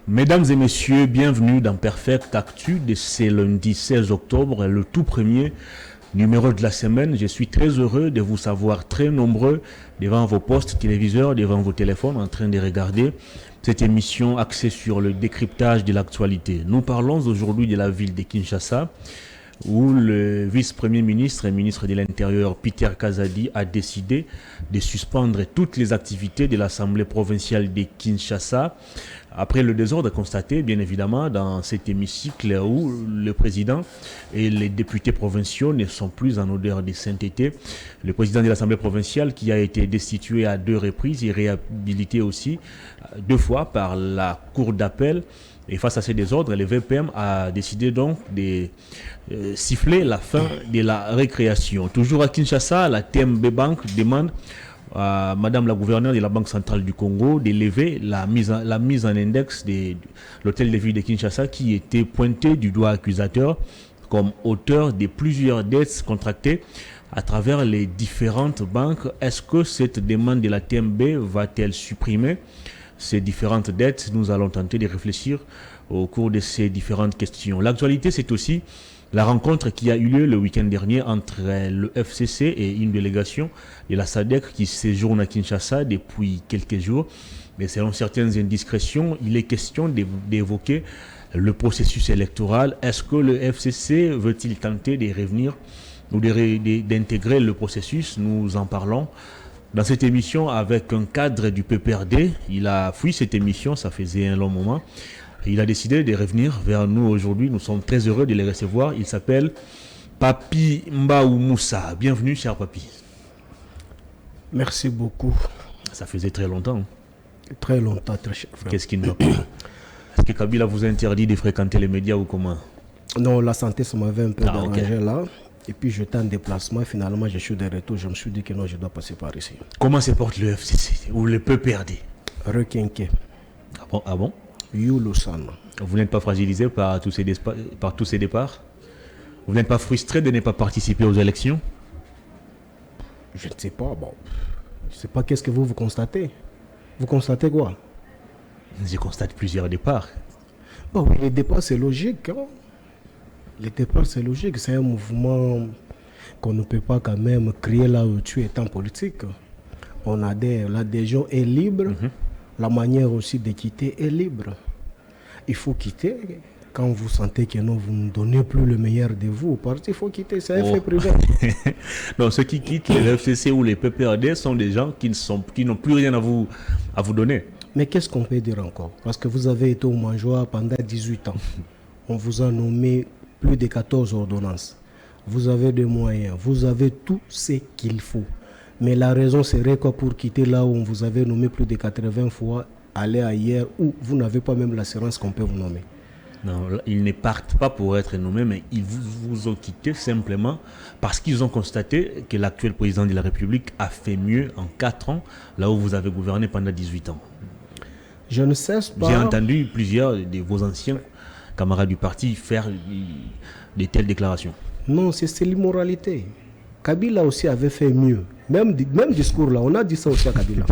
Mesdames et messieurs, bienvenue dans Perfect Actu de ce lundi 16 octobre, le tout premier numéro de la semaine. Je suis très heureux de vous savoir très nombreux devant vos postes téléviseurs, devant vos téléphones, en train de regarder cette émission axée sur le décryptage de l'actualité. Nous parlons aujourd'hui de la ville de Kinshasa, où le vice-premier ministre et ministre de l'Intérieur Peter Kazadi a décidé de suspendre toutes les activités de l'Assemblée provinciale de Kinshasa après le désordre constaté, bien évidemment, dans cet hémicycle où le président et les députés provinciaux ne sont plus en odeur de sainteté. Le président de l'Assemblée provinciale qui a été destitué à 2 reprises et réhabilité aussi 2 fois par la Cour d'appel. Et face à ces désordres, le VPM a décidé donc de siffler la fin de la récréation. Toujours à Kinshasa, la TMB Bank demande à Madame la gouverneure de la Banque centrale du Congo d'élever la mise en index de l'hôtel de ville de Kinshasa qui était pointé du doigt accusateur comme auteur de plusieurs dettes contractées à travers les différentes banques. Est-ce que cette demande de la TMB va-t-elle supprimer ces différentes dettes? Nous allons tenter de réfléchir au cours de ces différentes questions. L'actualité, c'est aussi la rencontre qui a eu lieu le week-end dernier entre le FCC et une délégation de la SADC qui séjourne à Kinshasa depuis quelques jours. Mais selon certaines indiscrétions, il est question d'évoquer le processus électoral. Est-ce que le FCC veut-il tenter de revenir ou d'intégrer le processus? Nous en parlons dans cette émission avec un cadre du PPRD. Il a fui cette émission, ça faisait un long moment. Il a décidé de revenir vers nous aujourd'hui. Nous sommes très heureux de les recevoir. Il s'appelle Papi Mbaou Moussa. Bienvenue, cher Papi. Merci beaucoup. Ça faisait très longtemps. Très longtemps, très cher frère. Qu'est-ce qui ne va pas? Est-ce que Kabila vous a interdit de fréquenter les médias ou comment? Non, la santé, ça m'avait un peu dérangé okay. là. Et puis j'étais en déplacement. Finalement, je suis de retour. Je me suis dit que non, je dois passer par ici. Comment se porte le FCC ou le PPRD? Requinqué. Ah bon? Youlousan. Vous n'êtes pas fragilisé par tous ces départs? Vous n'êtes pas frustré de ne pas participer aux élections? Je ne sais pas. Bon, je ne sais pas qu'est-ce que vous constatez. Vous constatez quoi? Je constate plusieurs départs. Bon, oui, les départs, c'est logique. Hein? Les départs, c'est logique. C'est un mouvement qu'on ne peut pas quand même créer là où tu es en politique. On adhère. L'adhésion est libre. La manière aussi de quitter est libre. Il faut quitter. Quand vous sentez que non, vous ne donnez plus le meilleur de vous au parti, il faut quitter. C'est un fait privé. Donc ceux qui quittent les FCC ou les PPRD sont des gens qui n'ont plus rien à vous donner. Mais qu'est-ce qu'on peut dire encore? Parce que vous avez été au mangeoire pendant 18 ans. On vous a nommé plus de 14 ordonnances. Vous avez des moyens. Vous avez tout ce qu'il faut. Mais la raison serait quoi pour quitter là où on vous avait nommé plus de 80 fois, aller ailleurs où vous n'avez pas même l'assurance qu'on peut vous nommer? Non, ils ne partent pas pour être nommés, mais ils vous ont quitté simplement parce qu'ils ont constaté que l'actuel président de la République a fait mieux en 4 ans, là où vous avez gouverné pendant 18 ans. Je ne cesse pas. J'ai entendu plusieurs de vos anciens camarades du parti faire de telles déclarations. Non, c'est l'immoralité. Kabila aussi avait fait mieux. Même discours là, on a dit ça aussi à Kabila.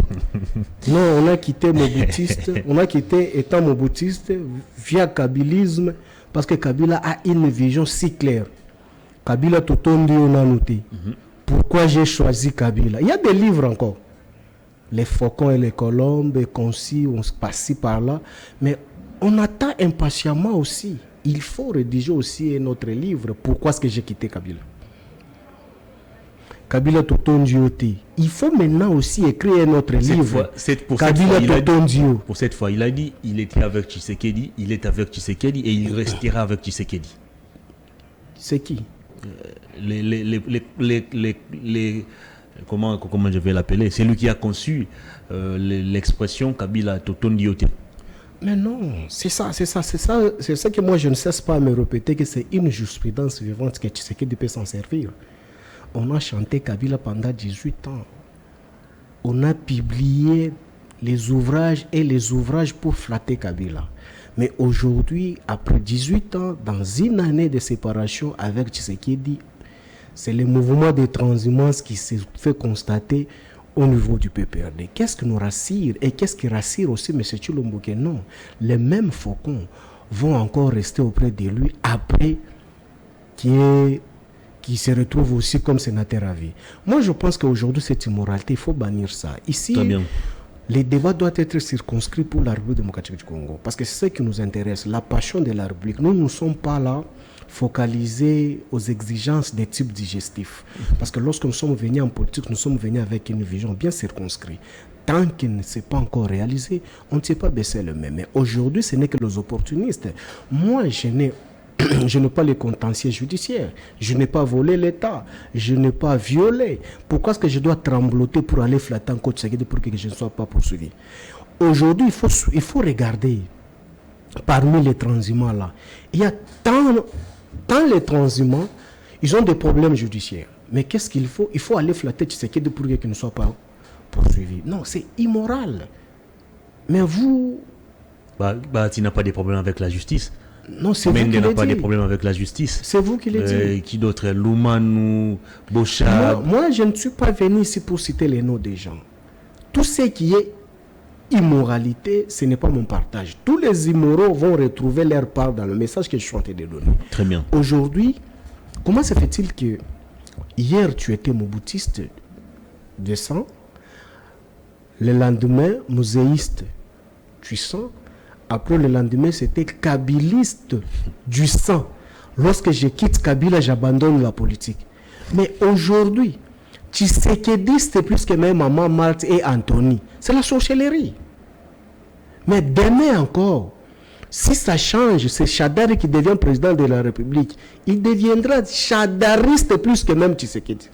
Non, on a quitté Moboutiste, on a quitté étant Moboutiste via Kabilisme parce que Kabila a une vision si claire. Kabila Totondi on a noté. Pourquoi j'ai choisi Kabila? Il y a des livres encore. Les faucons et les colombes, concis, on se passe par là. Mais on attend impatiemment aussi. Il faut rédiger aussi notre livre. Pourquoi est-ce que j'ai quitté Kabila? Kabila Totondioti. Il faut maintenant aussi écrire notre livre. Pour cette fois, il a dit il était avec Tshisekedi, il est avec Tshisekedi et il restera avec Tshisekedi. C'est qui? Comment je vais l'appeler? C'est lui qui a conçu l'expression Kabila Totondioti. Mais non, c'est ça que moi je ne cesse pas à me répéter que c'est une jurisprudence vivante que Tshisekedi peut s'en servir. On a chanté Kabila pendant 18 ans. On a publié les ouvrages pour flatter Kabila. Mais aujourd'hui, après 18 ans, dans une année de séparation avec Tshisekedi, c'est le mouvement de transhumance qui s'est fait constater. au niveau du PPRD. Qu'est-ce qui nous rassure et qu'est-ce qui rassure aussi M. Tshilombo? Non, les mêmes faucons vont encore rester auprès de lui après qui se retrouve aussi comme sénateur à vie. Moi, je pense qu'aujourd'hui, cette immoralité, il faut bannir ça. Ici, les débats doivent être circonscrits pour la République démocratique du Congo. Parce que c'est ce qui nous intéresse, la passion de la République. Nous ne sommes pas là focalisés aux exigences des types digestifs. Parce que lorsque nous sommes venus en politique, nous sommes venus avec une vision bien circonscrite. Tant qu'il ne s'est pas encore réalisé, on ne sait pas baisser le même. Mais aujourd'hui, ce n'est que les opportunistes. Moi, je n'ai pas les contentieux judiciaires. Je n'ai pas volé l'État. Je n'ai pas violé. Pourquoi est-ce que je dois trembloter pour aller flatter en côte Tshisekedi pour que je ne sois pas poursuivi? Aujourd'hui, il faut regarder parmi les transhumants là. Il y a tant les transhumants, ils ont des problèmes judiciaires. Mais qu'est-ce qu'il faut? Il faut aller flatter Tshisekedi pour qu'il ne soit pas poursuivi. Non, c'est immoral. Mais vous... tu n'as pas de problème avec la justice. Non, c'est vous qui n'a l'avez pas dit. de problème avec la justice. C'est vous qui l'avez dit. Qui d'autre? Loumanou, Bochab. Moi, je ne suis pas venu ici pour citer les noms des gens. Tout ce qui est immoralité, ce n'est pas mon partage. Tous les immoraux vont retrouver leur part dans le message que je suis en train de donner. Très bien. Aujourd'hui, comment se fait-il que hier, tu étais moboutiste de sang, le lendemain, muséiste du sang, après le lendemain, c'était kabiliste du sang. Lorsque je quitte Kabila, j'abandonne la politique. Mais aujourd'hui, Tshisekediste plus que même Maman Marthe et Anthony. C'est la sorcellerie. Mais demain encore, si ça change, c'est Chadari qui devient président de la République. Il deviendra chadariste plus que même Tshisekedi.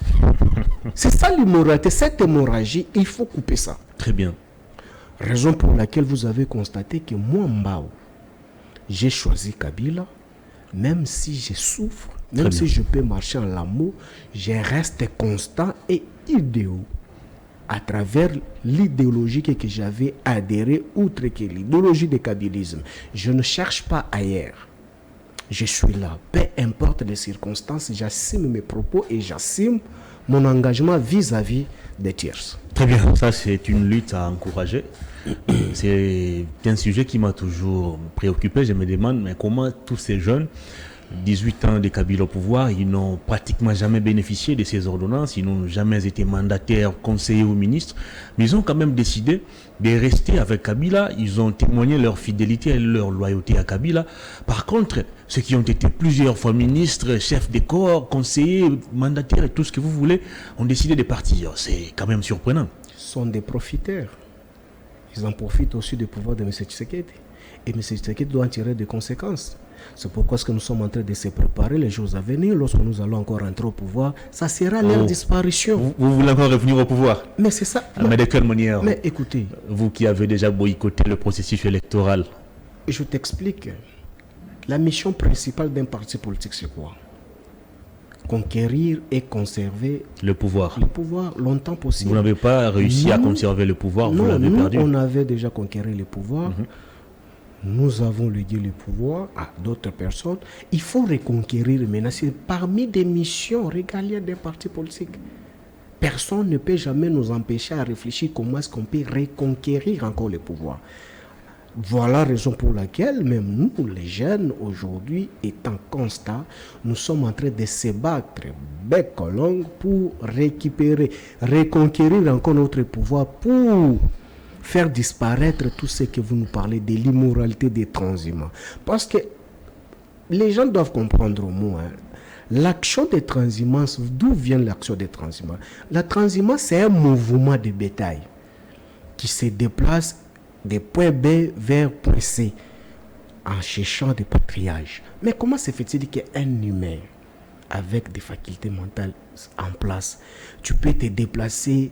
C'est ça l'immoralité, cette hémorragie, il faut couper ça. Très bien. Raison pour laquelle vous avez constaté que moi, Mbao, j'ai choisi Kabila, même si je souffre, même si je peux marcher en l'amour, je reste constant et idéal à travers l'idéologie que j'avais adhéré, outre que l'idéologie du kabylisme. Je ne cherche pas ailleurs. Je suis là. Peu importe les circonstances, j'assume mes propos et j'assume mon engagement vis-à-vis des tiers. Très bien, ça c'est une lutte à encourager. C'est un sujet qui m'a toujours préoccupé. Je me demande, mais comment tous ces jeunes, 18 ans de Kabila au pouvoir, ils n'ont pratiquement jamais bénéficié de ces ordonnances, ils n'ont jamais été mandataires, conseillers ou ministres, mais ils ont quand même décidé de rester avec Kabila, ils ont témoigné leur fidélité et leur loyauté à Kabila. Par contre, ceux qui ont été plusieurs fois ministres, chefs de corps, conseillers, mandataires et tout ce que vous voulez, ont décidé de partir. C'est quand même surprenant. Ce sont des profiteurs. Ils en profitent aussi du pouvoir de M. Tshisekedi. Et M. Tshisekedi doit en tirer des conséquences. C'est pourquoi nous sommes en train de se préparer les jours à venir. Lorsque nous allons encore entrer au pouvoir, ça sera leur disparition. Vous voulez encore revenir au pouvoir? Mais c'est ça. Mais de quelle manière? Mais écoutez, vous qui avez déjà boycotté le processus électoral. Je t'explique. La mission principale d'un parti politique, c'est quoi? Conquérir et conserver le pouvoir. Le pouvoir longtemps possible. Vous n'avez pas réussi à conserver le pouvoir, vous l'avez perdu. On avait déjà conquéri le pouvoir. Nous avons légué le pouvoir à d'autres personnes. Il faut reconquérir maintenant. C'est parmi des missions régaliennes d'un parti politique. Personne ne peut jamais nous empêcher à réfléchir comment est-ce qu'on peut reconquérir encore le pouvoir. Voilà la raison pour laquelle même nous, les jeunes, aujourd'hui, étant constats, nous sommes en train de se battre bec à l'ongle pour récupérer, reconquérir encore notre pouvoir, pour faire disparaître tout ce que vous nous parlez de l'immoralité des transhumants. Parce que les gens doivent comprendre au moins, l'action des transhumance, d'où vient l'action des transhumants? La transhumance, c'est un mouvement de bétail qui se déplace des points B vers point C en cherchant des patriages. Mais comment se fait-il qu'un humain avec des facultés mentales en place, tu peux te déplacer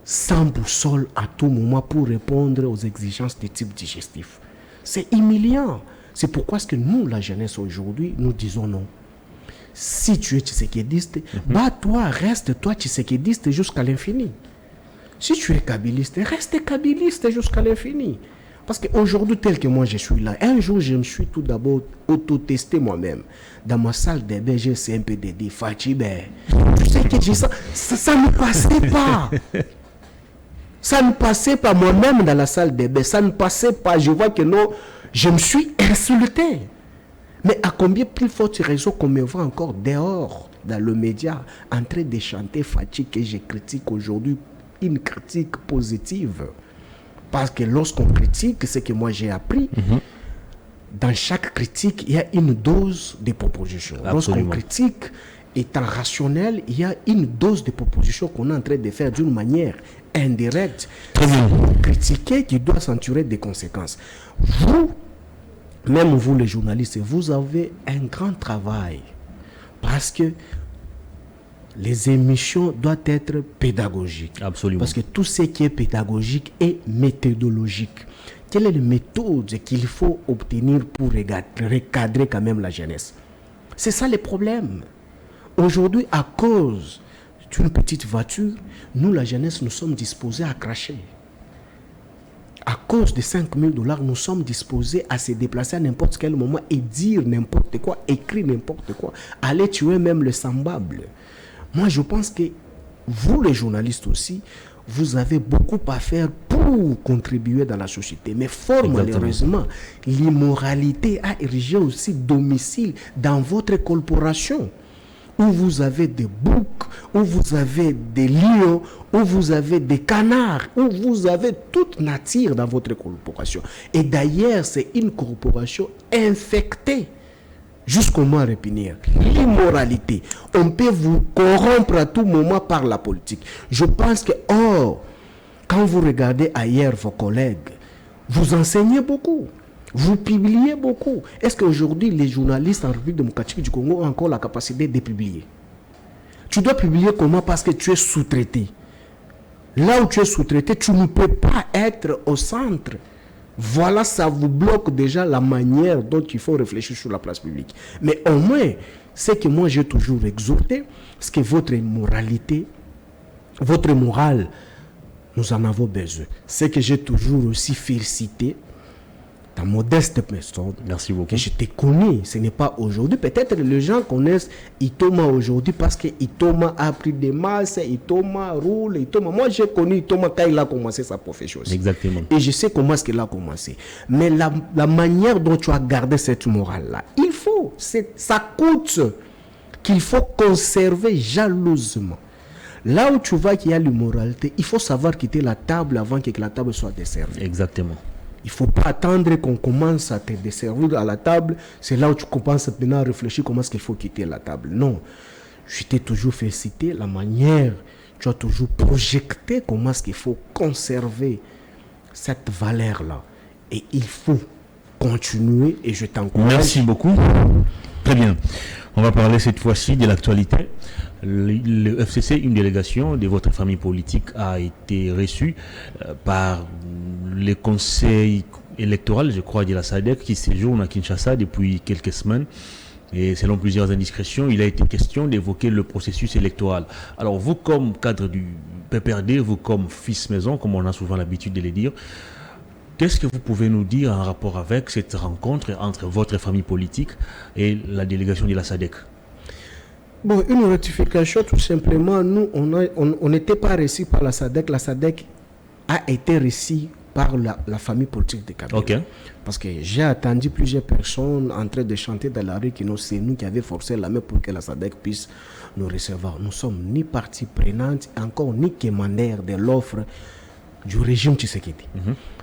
sans boussole à tout moment pour répondre aux exigences de type digestif? C'est humiliant. C'est pourquoi que nous, la jeunesse aujourd'hui, nous disons non. Si tu es tshisekédiste, toi, reste-toi tshisekédiste jusqu'à l'infini. Si tu es kabiliste, reste kabiliste jusqu'à l'infini. Parce qu'aujourd'hui, tel que moi je suis là, un jour je me suis tout d'abord auto-testé moi-même. Dans ma salle de bain, j'ai CMPDD, Fatibé. Tu sais que j'ai ça ne passait pas. Ça ne passait pas moi-même dans la salle des bains. Ça ne passait pas. Je vois que non, je me suis insulté. Mais à combien plus forte raison qu'on me voit encore dehors, dans le média, en train de chanter Fachi que je critique aujourd'hui, une critique positive. Parce que lorsqu'on critique, ce que moi j'ai appris, dans chaque critique, il y a une dose de propositions. Lorsqu'on critique, étant rationnel, il y a une dose de propositions qu'on est en train de faire d'une manière indirecte. Critiquer qui doit s'enturer des conséquences. Vous, même vous les journalistes, vous avez un grand travail parce que les émissions doivent être pédagogiques. Absolument. Parce que tout ce qui est pédagogique est méthodologique. Quelle est la méthode qu'il faut obtenir pour recadrer quand même la jeunesse? C'est ça le problème. Aujourd'hui, à cause d'une petite voiture, nous, la jeunesse, nous sommes disposés à cracher. À cause de 5 000 $, nous sommes disposés à se déplacer à n'importe quel moment et dire n'importe quoi, écrire n'importe quoi, aller tuer même le semblable. Moi, je pense que vous, les journalistes aussi, vous avez beaucoup à faire pour contribuer dans la société. Mais fort malheureusement, l'immoralité a érigé aussi domicile dans votre corporation. Où vous avez des boucs, où vous avez des lions, où vous avez des canards, où vous avez toute nature dans votre corporation. Et d'ailleurs, c'est une corporation infectée jusqu'au moins répinir. L'immoralité. On peut vous corrompre à tout moment par la politique. Je pense que, quand vous regardez ailleurs vos collègues, vous enseignez beaucoup. Vous publiez beaucoup. Est-ce qu'aujourd'hui, les journalistes en République démocratique du Congo ont encore la capacité de publier? Tu dois publier comment? Parce que tu es sous-traité. Là où tu es sous-traité, tu ne peux pas être au centre. Voilà, ça vous bloque déjà la manière dont il faut réfléchir sur la place publique. Mais au moins, c'est que moi j'ai toujours exhorté, c'est que votre moralité, votre morale, nous en avons besoin. C'est que j'ai toujours aussi félicité ta modeste personne. Merci beaucoup. Que je t'ai connu, ce n'est pas aujourd'hui. Peut-être les gens connaissent Itoma aujourd'hui parce que Itoma a pris des masses, Itoma roule, Itoma. Moi, j'ai connu Itoma quand il a commencé sa profession aussi. Exactement. Et je sais comment est-ce qu'il a commencé. Mais la manière dont tu as gardé cette morale-là, il faut, ça coûte qu'il faut conserver jalousement. Là où tu vois qu'il y a l'immoralité, il faut savoir quitter la table avant que la table soit desservie. Exactement. Il ne faut pas attendre qu'on commence à te desservir à la table. C'est là où tu commences maintenant à réfléchir comment est-ce qu'il faut quitter la table. Non. Je t'ai toujours félicité la manière. Tu as toujours projeté comment est-ce qu'il faut conserver cette valeur-là. Et il faut continuer et je t'encourage. Merci beaucoup. Très bien. On va parler cette fois-ci de l'actualité. Le FCC, une délégation de votre famille politique a été reçue par le conseil électoral, je crois, de la SADC qui séjourne à Kinshasa depuis quelques semaines. Et selon plusieurs indiscrétions, il a été question d'évoquer le processus électoral. Alors vous, comme cadre du PPRD, vous comme fils maison, comme on a souvent l'habitude de le dire, qu'est-ce que vous pouvez nous dire en rapport avec cette rencontre entre votre famille politique et la délégation de la SADC? Bon, une rectification, tout simplement. Nous, on n'était pas reçus par la SADC. La SADC a été reçue par la famille politique de Kabila. Okay. Parce que j'ai attendu plusieurs personnes en train de chanter dans la rue qui c'est nous qui avions forcé la main pour que la SADC puisse nous recevoir. Nous ne sommes ni partie prenante, encore ni commandaire de l'offre du régime Tshisekedi.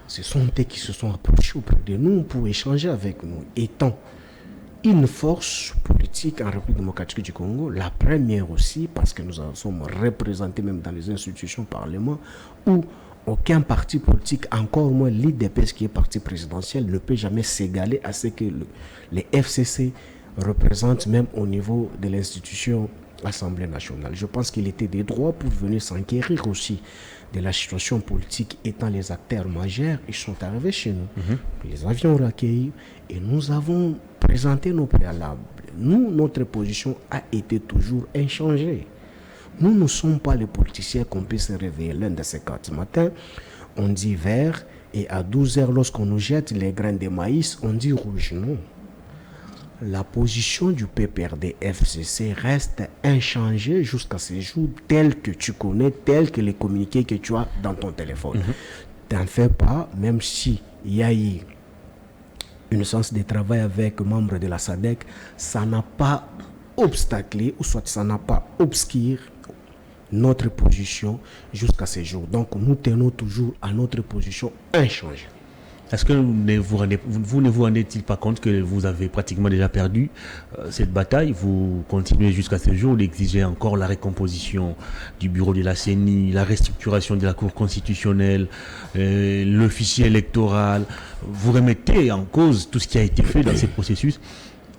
Ce sont eux qui se sont approchés auprès de nous pour échanger avec nous. Étant une force politique en République démocratique du Congo, la première aussi, parce que nous sommes représentés même dans les institutions parlement, où aucun parti politique, encore moins l'IDPS qui est parti présidentiel, ne peut jamais s'égaler à ce que les FCC représentent même au niveau de l'institution Assemblée nationale. Je pense qu'il était des droits pour venir s'enquérir aussi de la situation politique étant les acteurs majeurs. Ils sont arrivés chez nous. Nous les avions recueillis et nous avons présenté nos préalables. Nous, notre position a été toujours inchangée. Nous ne sommes pas les politiciens qu'on peut se réveiller l'un de ces 4 matins. On dit vert et à 12 heures, lorsqu'on nous jette les graines de maïs, on dit rouge. Non. la position du PPRD-FCC reste inchangée jusqu'à ce jour, tel que tu connais, tel que les communiqués que tu as dans ton téléphone. T'en fais pas, même si il y a eu une séance de travail avec membres de la SADC, ça n'a pas obstaclé, ou soit ça n'a pas obscuré notre position jusqu'à ce jour. Donc nous tenons toujours à notre position inchangée. Est-ce que vous ne vous rendez-il pas compte que vous avez pratiquement déjà perdu cette bataille? Vous continuez jusqu'à ce jour d'exiger encore la récomposition du bureau de la CENI, la restructuration de la Cour constitutionnelle, le fichier électoral. Vous remettez en cause tout ce qui a été fait dans ces processus.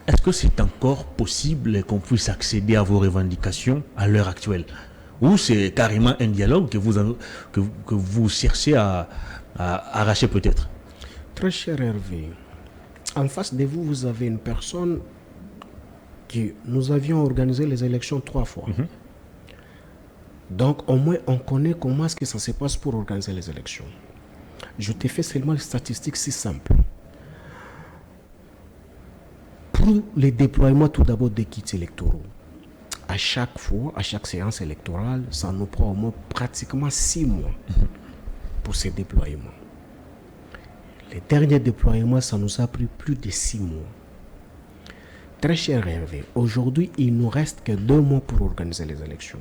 Est-ce que c'est encore possible qu'on puisse accéder à vos revendications à l'heure actuelle? Ou c'est carrément un dialogue que vous cherchez à arracher peut-être? Très cher Hervé, en face de vous, vous avez une personne que nous avions organisé les élections 3 fois. Donc, au moins, on connaît comment est-ce que ça se passe pour organiser les élections. Je t'ai fait seulement les statistiques si simples. Pour les déploiements, tout d'abord, des kits électoraux, à chaque fois, à chaque séance électorale, ça nous prend au moins pratiquement 6 mois pour ces déploiements. Les derniers déploiements, ça nous a pris plus de 6 mois. Très cher Hervé, aujourd'hui, il ne nous reste que 2 mois pour organiser les élections.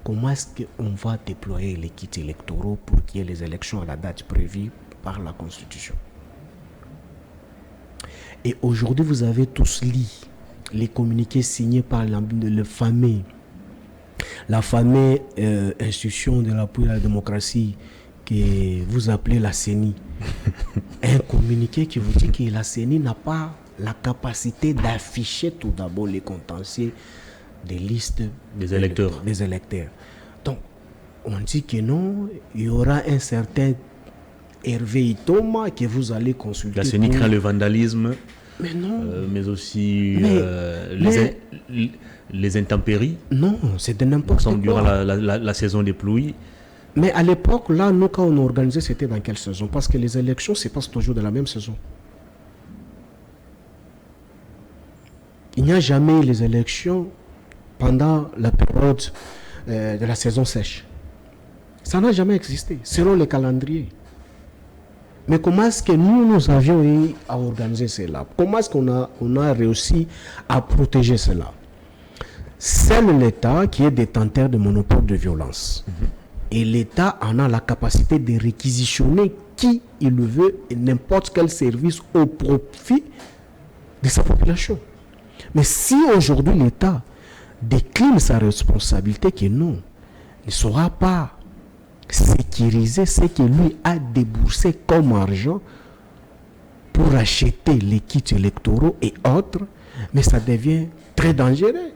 Comment est-ce qu'on va déployer les kits électoraux pour qu'il y ait les élections à la date prévue par la Constitution? Et aujourd'hui, vous avez tous lu les communiqués signés par la fameuse institution de l'appui à la démocratie que vous appelez la CENI. Un communiqué qui vous dit que la CENI n'a pas la capacité d'afficher tout d'abord les contentieux des listes des électeurs. Donc, on dit que non, il y aura un certain Hervé Itoma que vous allez consulter. La CENI craint le vandalisme, mais non. Mais aussi les intempéries. Non, c'est de n'importe quoi. Durant la saison des pluies. Mais à l'époque, là, nous, quand on a organisé, c'était dans quelle saison? Parce que les élections se passent toujours de la même saison. Il n'y a jamais eu les élections pendant la période de la saison sèche. Ça n'a jamais existé, selon le calendrier. Mais comment est-ce que nous avions eu à organiser cela? Comment est-ce qu'on a réussi à protéger cela? Seul l'État qui est détenteur de monopole de violence. Et l'État en a la capacité de réquisitionner qui il le veut et n'importe quel service au profit de sa population. Mais si aujourd'hui l'État décline sa responsabilité, que non, ne saura pas sécuriser ce que lui a déboursé comme argent pour acheter les kits électoraux et autres, mais ça devient très dangereux.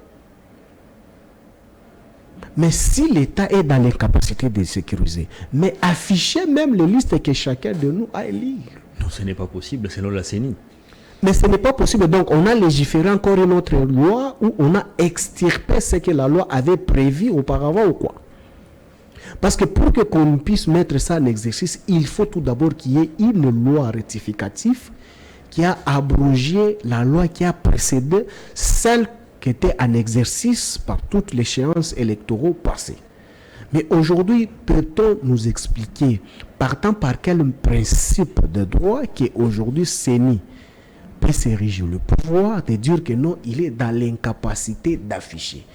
Mais si l'État est dans l'incapacité de sécuriser, mais afficher même les listes que chacun de nous a à lire. Non, ce n'est pas possible, selon la CENI. Mais ce n'est pas possible. Donc, on a légiféré encore une autre loi où on a extirpé ce que la loi avait prévu auparavant ou quoi. Parce que pour qu'on puisse mettre ça en exercice, il faut tout d'abord qu'il y ait une loi rectificative qui a abrogé la loi qui a précédé celle qui était en exercice par toutes les échéances électoraux passées. Mais aujourd'hui, peut-on nous expliquer, partant par quel principe de droit qu'aujourd'hui CENI peut s'ériger le pouvoir de dire que non, il est dans l'incapacité d'afficher.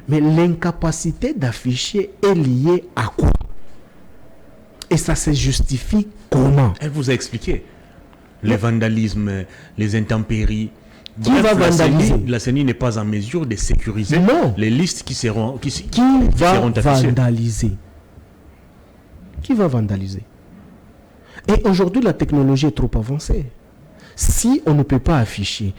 Mais l'incapacité d'afficher est liée à quoi? Et ça se justifie comment? Elle vous a expliqué le vandalisme, les intempéries. Qui va vandaliser? La CENI n'est pas en mesure de sécuriser les listes qui seront affichées. Qui va vandaliser? Et aujourd'hui, la technologie est trop avancée. Si on ne peut pas afficher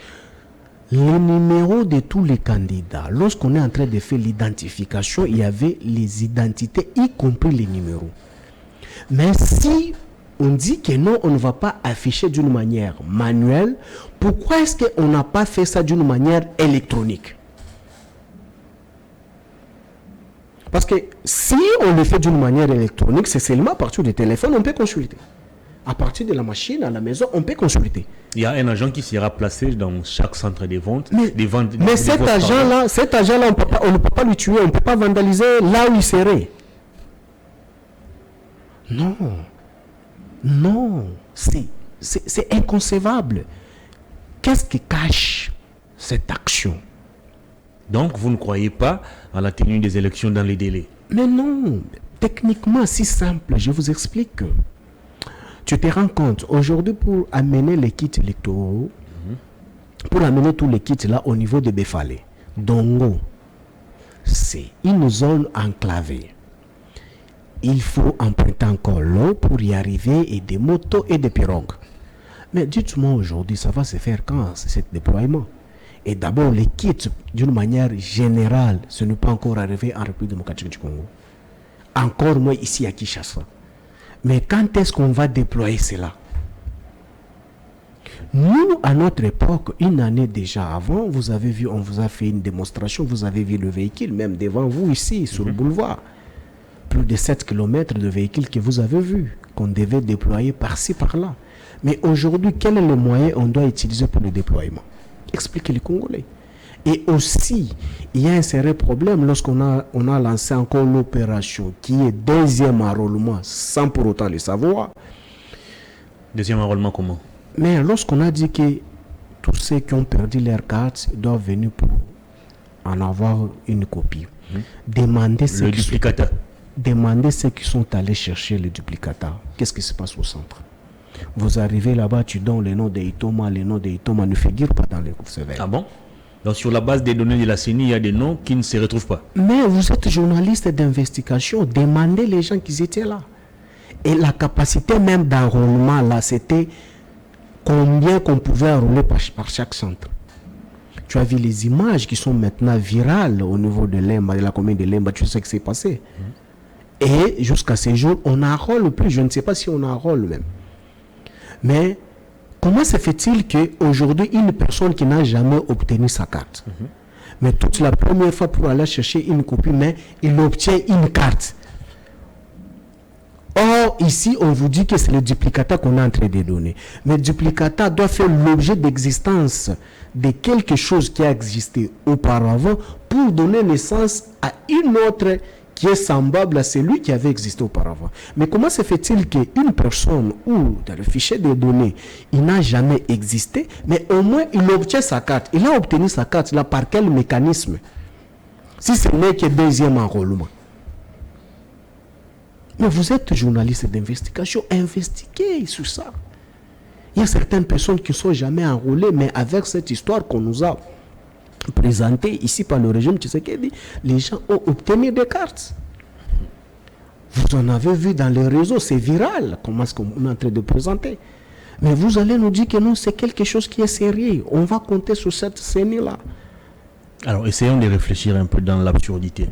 les numéros de tous les candidats, lorsqu'on est en train de faire l'identification, il y avait les identités, y compris les numéros. Mais si on dit que non, on ne va pas afficher d'une manière manuelle, pourquoi est-ce qu'on n'a pas fait ça d'une manière électronique? Parce que si on le fait d'une manière électronique, c'est seulement à partir du téléphone on peut consulter. À partir de la machine, à la maison, on peut consulter. Il y a un agent qui sera placé dans chaque centre de vente. Mais cet agent-là, on ne peut pas le tuer, on ne peut pas vandaliser là où il serait. Non. Non. C'est inconcevable. Qu'est-ce qui cache cette action? Donc, vous ne croyez pas à la tenue des élections dans les délais? Mais non. Techniquement, si simple. Je vous explique. Tu te rends compte, aujourd'hui, pour amener les kits électoraux, pour amener tous les kits là au niveau de Befale, Dongo, c'est une zone enclavée. Il faut emprunter encore l'eau pour y arriver et des motos et des pirogues. Mais dites-moi aujourd'hui, ça va se faire quand ce déploiement? Et d'abord, les kits, d'une manière générale, ce n'est pas encore arrivé en République démocratique du Congo. Encore moins ici à Kinshasa. Mais quand est-ce qu'on va déployer cela? Nous, à notre époque, une année déjà avant, vous avez vu, on vous a fait une démonstration, vous avez vu le véhicule, même devant vous ici, sur le boulevard. Plus de 7 km de véhicules que vous avez vus, qu'on devait déployer par-ci, par-là. Mais aujourd'hui, quel est le moyen qu'on doit utiliser pour le déploiement? Expliquez les Congolais. Et aussi, il y a un sérieux problème lorsqu'on a lancé encore l'opération qui est deuxième enrôlement sans pour autant le savoir. Deuxième enrôlement comment? Mais lorsqu'on a dit que tous ceux qui ont perdu leur carte doivent venir pour en avoir une copie. Demandez ceux qui sont allés chercher le duplicata. Qu'est-ce qui se passe au centre? Vous arrivez là-bas, tu donnes le nom de Itoma ne figure pas dans les CV. Ah bon? Donc sur la base des données de la CENI, il y a des noms qui ne se retrouvent pas. Mais vous êtes journaliste d'investigation, demandez les gens qui étaient là. Et la capacité même d'enrôlement là, c'était combien qu'on pouvait enrôler par chaque centre. Tu as vu les images qui sont maintenant virales au niveau de Lemba, de la commune de Lemba, tu sais ce qui s'est passé. Et jusqu'à ce jour, on n'enrôle plus, je ne sais pas si on enrôle même. Mais comment se fait-il qu'aujourd'hui, une personne qui n'a jamais obtenu sa carte, mais toute la première fois pour aller chercher une copie, mais il obtient une carte. Or, ici, on vous dit que c'est le duplicata qu'on est en train de donner. Mais le duplicata doit faire l'objet d'existence de quelque chose qui a existé auparavant pour donner naissance à une autre qui est semblable à celui qui avait existé auparavant. Mais comment se fait-il qu'une personne ou dans le fichier des données, il n'a jamais existé, mais au moins il obtient sa carte. Il a obtenu sa carte là par quel mécanisme? Si ce n'est que deuxième enrôlement. Mais vous êtes journaliste d'investigation, investiguez sur ça. Il y a certaines personnes qui ne sont jamais enrôlées, mais avec cette histoire qu'on nous a présenté ici par le régime Tshisekedi, les gens ont obtenu des cartes. Vous en avez vu dans les réseaux, c'est viral, comment est-ce qu'on est en train de présenter. Mais vous allez nous dire que non, c'est quelque chose qui est sérieux. On va compter sur cette scène-là. Alors, essayons de réfléchir un peu dans l'absurdité.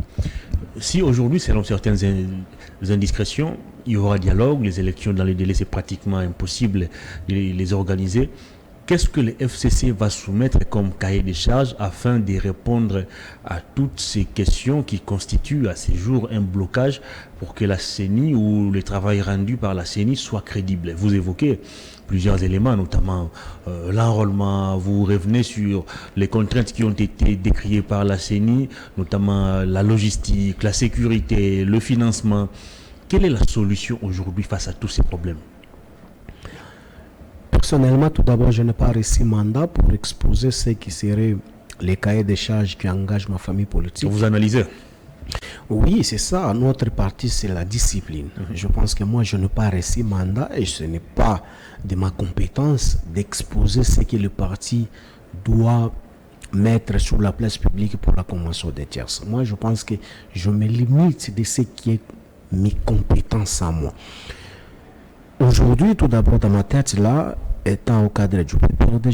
Si aujourd'hui, selon certaines indiscrétions, il y aura dialogue, les élections dans les délais, c'est pratiquement impossible de les organiser. Qu'est-ce que le FCC va soumettre comme cahier des charges afin de répondre à toutes ces questions qui constituent à ce jour un blocage pour que la CENI ou le travail rendu par la CENI soit crédible? Vous évoquez plusieurs éléments, notamment l'enrôlement, vous revenez sur les contraintes qui ont été décriées par la CENI, notamment la logistique, la sécurité, le financement. Quelle est la solution aujourd'hui face à tous ces problèmes? Personnellement, tout d'abord, je n'ai pas reçu mandat pour exposer ce qui serait les cahiers des charges qui engagent ma famille politique. Vous analysez? Oui, c'est ça. Notre parti, c'est la discipline. Je pense que moi, je n'ai pas reçu mandat et ce n'est pas de ma compétence d'exposer ce que le parti doit mettre sur la place publique pour la convention des tierces. Moi, je pense que je me limite de ce qui est mes compétences à moi. Aujourd'hui, tout d'abord, dans ma tête, là, étant au cadre du PPRD,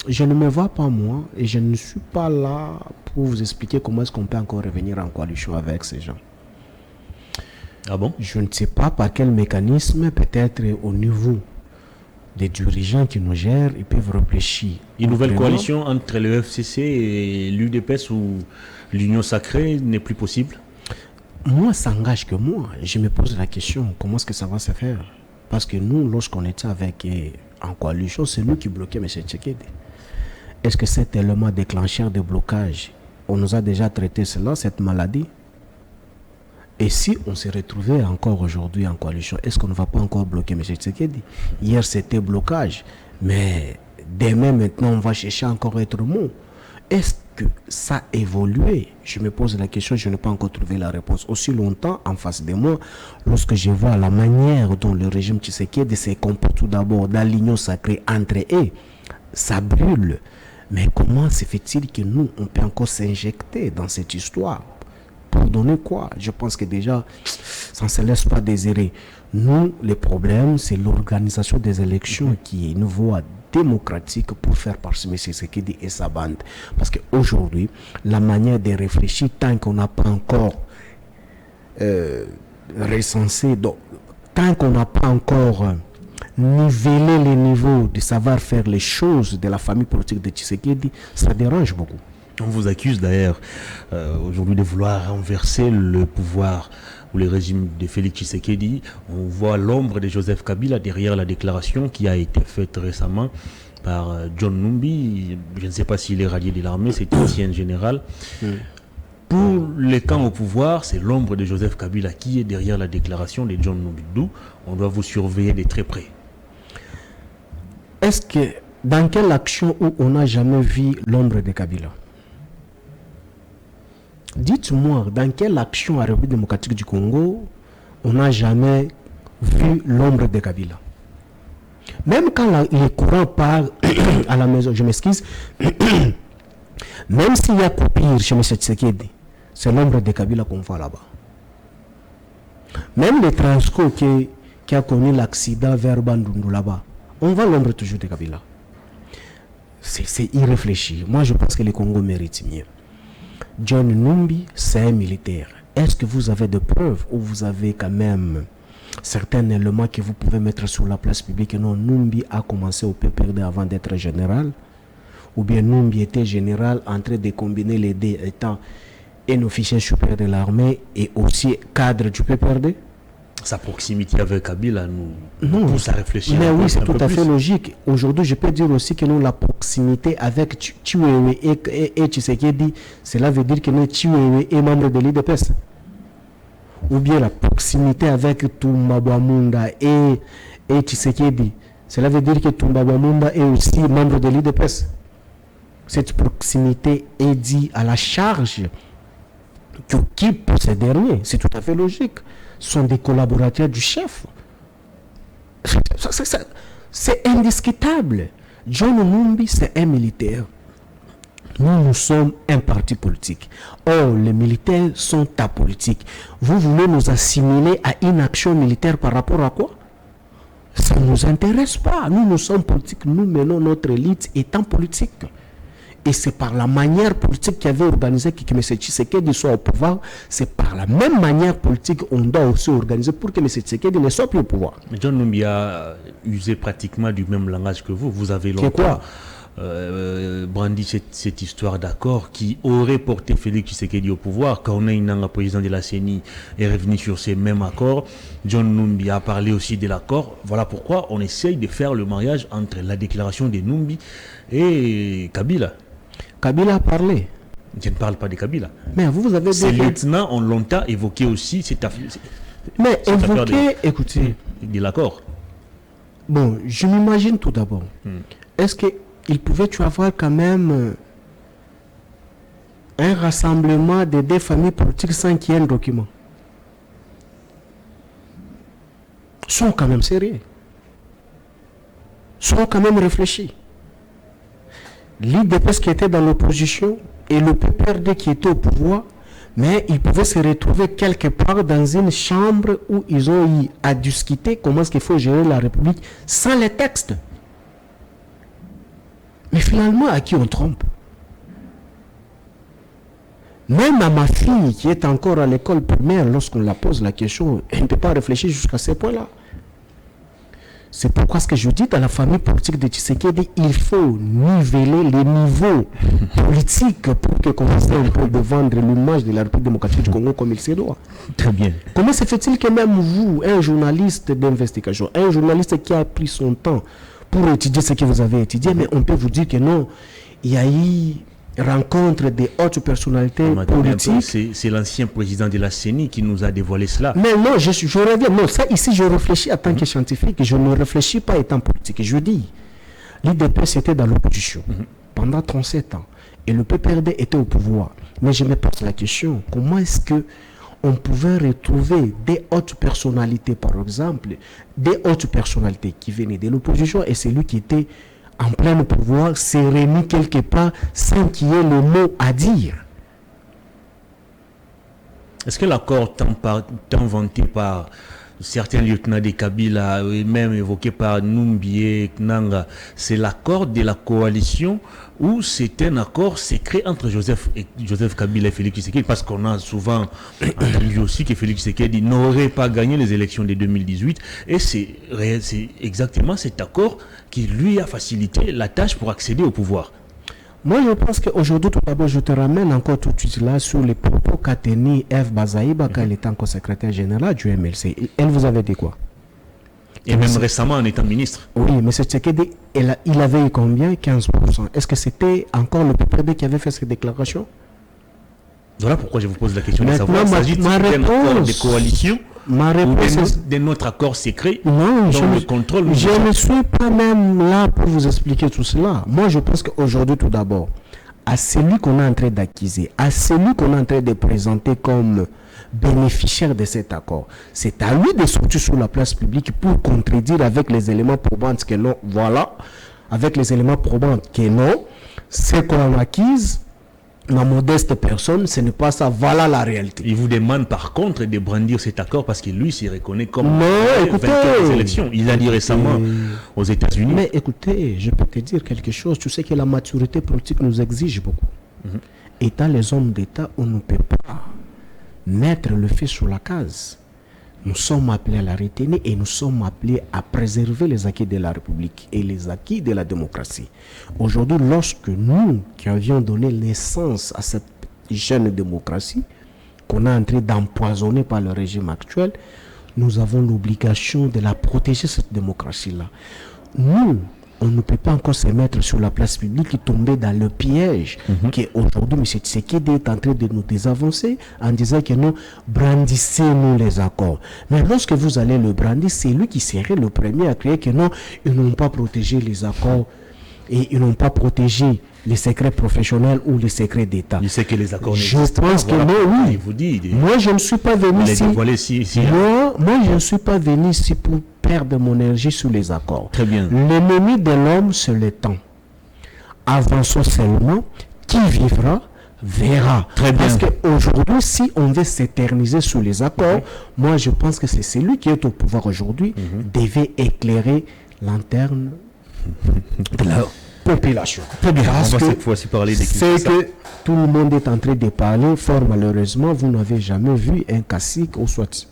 je ne me vois pas moi et je ne suis pas là pour vous expliquer comment est-ce qu'on peut encore revenir en coalition avec ces gens. Ah bon? Je ne sais pas par quel mécanisme, peut-être au niveau des dirigeants qui nous gèrent, ils peuvent réfléchir. Une nouvelle coalition entre le FCC et l'UDPS ou l'Union Sacrée n'est plus possible? Moi, ça engage que moi. Je me pose la question, comment est-ce que ça va se faire? Parce que nous, lorsqu'on était en coalition, c'est nous qui bloquions M. Tshisekedi. Est-ce que cet élément déclencheur de blocage, on nous a déjà traité cela, cette maladie? Et si on s'est retrouvé encore aujourd'hui en coalition, est-ce qu'on ne va pas encore bloquer M. Tshisekedi? Hier, c'était blocage. Mais demain, maintenant, on va chercher encore être mot. Est-ce que ça a évolué? Je me pose la question, je n'ai pas encore trouvé la réponse. Aussi longtemps, en face de moi, lorsque je vois la manière dont le régime Tshisekedi se comporte tout d'abord dans l'union sacrée entre eux, ça brûle. Mais comment se fait-il que nous, on peut encore s'injecter dans cette histoire? Pour donner quoi? Je pense que déjà, ça ne se laisse pas désirer. Nous, le problème, c'est l'organisation des élections qui est une voie démocratique pour faire participer Tshisekedi et sa bande. Parce qu'aujourd'hui, la manière de réfléchir, tant qu'on n'a pas encore recensé, donc, tant qu'on n'a pas encore niveler les niveaux de savoir faire les choses de la famille politique de Tshisekedi, ça dérange beaucoup. On vous accuse d'ailleurs aujourd'hui de vouloir renverser le pouvoir ou le régime de Félix Tshisekedi. On voit l'ombre de Joseph Kabila derrière la déclaration qui a été faite récemment par John Numbi. Je ne sais pas s'il est rallié de l'armée, c'est ancien général. Pour les camps au pouvoir, c'est l'ombre de Joseph Kabila qui est derrière la déclaration de John Numbi. D'où on doit vous surveiller de très près. Est-ce que dans quelle action où on n'a jamais vu l'ombre de Kabila? Dites-moi, dans quelle action à la République démocratique du Congo on n'a jamais vu l'ombre de Kabila? Même quand les courants partent à la maison, je m'excuse, même s'il y a coupure chez M. Tshisekedi, c'est l'ombre de Kabila qu'on voit là-bas. Même le Transco qui a connu l'accident vers Bandundu là-bas, on voit l'ombre toujours de Kabila. C'est irréfléchi. Moi, je pense que le Congo mérite mieux. John Numbi, c'est un militaire. Est-ce que vous avez des preuves ou vous avez quand même certains éléments que vous pouvez mettre sur la place publique? Non, Numbi a commencé au PPRD avant d'être général. Ou bien Numbi était général en train de combiner les deux, étant un officier supérieur de l'armée et aussi cadre du PPRD? Sa proximité avec Kabila nous pousse à réfléchir. Mais oui, c'est tout à fait logique. Aujourd'hui, je peux dire aussi que nous, la proximité avec Chiwewe et Tshisekedi, cela veut dire que nous, Chiwewe est membre de l'IDPS. Ou bien la proximité avec Tumbabamunda et Tshisekedi, cela veut dire que Tumbabamunda est aussi membre de l'IDPS. Cette proximité est due à la charge qu'occupent ces derniers. C'est tout à fait logique. Ce sont des collaborateurs du chef. C'est indiscutable. John Numbi, c'est un militaire. Nous sommes un parti politique. Or, les militaires sont apolitiques. Vous voulez nous assimiler à une action militaire par rapport à quoi? Ça ne nous intéresse pas. Nous sommes politiques. Nous menons notre élite étant politique. Et c'est par la manière politique qui avait organisé que M. Tshisekedi soit au pouvoir. C'est par la même manière politique qu'on doit aussi organiser pour que M. Tshisekedi ne soit plus au pouvoir. Mais John Numbi a usé pratiquement du même langage que vous. Vous avez longtemps brandi cette histoire d'accord qui aurait porté Félix Tshisekedi au pouvoir. Quand on a une président de la CENI est revenu sur ces mêmes accords, John Numbi a parlé aussi de l'accord. Voilà pourquoi on essaye de faire le mariage entre la déclaration de Numbi et Kabila. Kabila a parlé. Je ne parle pas de Kabila. Mais vous avez ces lieutenants ont longtemps évoqué aussi cette affaire. Mais évoqué, écoutez. De l'accord. Bon, je m'imagine tout d'abord. Est-ce qu'il pouvait y avoir quand même un rassemblement des deux familles politiques sans qu'il y ait un document? Ils sont quand même sérieux. Ils sont quand même réfléchis. L'IDPS qui était dans l'opposition et le PPRD qui était au pouvoir, mais ils pouvaient se retrouver quelque part dans une chambre où ils ont eu à discuter comment est-ce qu'il faut gérer la République sans les textes. Mais finalement, à qui on trompe? Même à ma fille qui est encore à l'école primaire, lorsqu'on la pose la question, elle ne peut pas réfléchir jusqu'à ce point-là. C'est pourquoi ce que je dis dans la famille politique de Tshisekedi, il faut niveler les niveaux politiques pour que commence un peu de vendre l'image de la République démocratique du Congo comme il se doit. Très bien. Comment se fait-il que même vous, un journaliste d'investigation, un journaliste qui a pris son temps pour étudier ce que vous avez étudié, mais on peut vous dire que non, il y a eu rencontre des hautes personnalités politiques. C'est l'ancien président de la CENI qui nous a dévoilé cela. Mais non, je reviens. Non, ça ici, je réfléchis en tant que scientifique. Je ne réfléchis pas étant politique. Je dis, l'IDPS était dans l'opposition pendant 37 ans. Et le PPRD était au pouvoir. Mais je me pose la question, comment est-ce que on pouvait retrouver des hautes personnalités, par exemple, des hautes personnalités qui venaient de l'opposition et celui qui était en plein pouvoir s'est remis quelque part sans qu'il y ait le mot à dire. Est-ce que l'accord tant vanté par certains lieutenants de Kabila et même évoqué par Numbi Nanga, c'est l'accord de la coalition ou c'est un accord secret entre Joseph Kabila et Félix Tshisekedi? Parce qu'on a souvent entendu aussi que Félix Tshisekedi n'aurait pas gagné les élections de 2018 et c'est exactement cet accord qui lui a facilité la tâche pour accéder au pouvoir. Moi, je pense qu'aujourd'hui, tout d'abord, je te ramène encore tout de suite là sur les propos qu'a tenu Eve Bazaïba quand elle était encore secrétaire générale du MLC. Elle vous avait dit quoi? Et même récemment en étant ministre. Oui, mais c'est Tshisekedi, il avait eu combien? 15%. Est-ce que c'était encore le PPRD qui avait fait cette déclaration? Voilà pourquoi je vous pose la question de Maintenant, savoir s'agit d'un accord de coalition ma réponse ou de notre accord secret non, dont le contrôle. Je ne suis pas même là pour vous expliquer tout cela. Moi, je pense qu'aujourd'hui, tout d'abord, à celui qu'on est en train d'acquiser, à celui qu'on est en train de présenter comme bénéficiaire de cet accord, c'est à lui de sortir sur la place publique pour contredire avec les éléments probants que non, voilà, avec les éléments probants que non, c'est qu'on acquise. Ma modeste personne, ce n'est pas ça, voilà la réalité. Il vous demande par contre de brandir cet accord parce que lui s'y reconnaît comme vainqueur des élections. Il a dit récemment aux États-Unis. Mais écoutez, je peux te dire quelque chose. Tu sais que la maturité politique nous exige beaucoup. Étant les hommes d'État, on ne peut pas mettre le feu sur la case. Nous sommes appelés à la retenir et nous sommes appelés à préserver les acquis de la République et les acquis de la démocratie. Aujourd'hui, lorsque nous, qui avions donné naissance à cette jeune démocratie, qu'on est en train d'empoisonner par le régime actuel, nous avons l'obligation de la protéger, cette démocratie-là. Nous, on ne peut pas encore se mettre sur la place publique et tomber dans le piège qu'aujourd'hui, M. Tshisekedi est en train de nous désavancer en disant que nous brandissez-nous les accords. Mais lorsque vous allez le brandir, c'est lui qui serait le premier à créer que non, ils n'ont pas protégé les accords et ils n'ont pas protégé les secrets professionnels ou les secrets d'État. Il sait que les accords n'existent pas. Je pense que non, oui. Il vous dit, moi, je ne suis pas venu ici. Moi, je ne suis pas venu ici pour perdre mon énergie sur les accords. Très bien. L'ennemi de l'homme, c'est le temps. Avançons seulement. Qui vivra verra. Très bien. Parce qu'aujourd'hui, si on veut s'éterniser sur les accords, moi, je pense que c'est celui qui est au pouvoir aujourd'hui devait éclairer lanterne de la population. Très bien. Parce on va que cette fois-ci parler des c'est que tout le monde est en train de parler. Fort malheureusement, vous n'avez jamais vu un cacique ou soit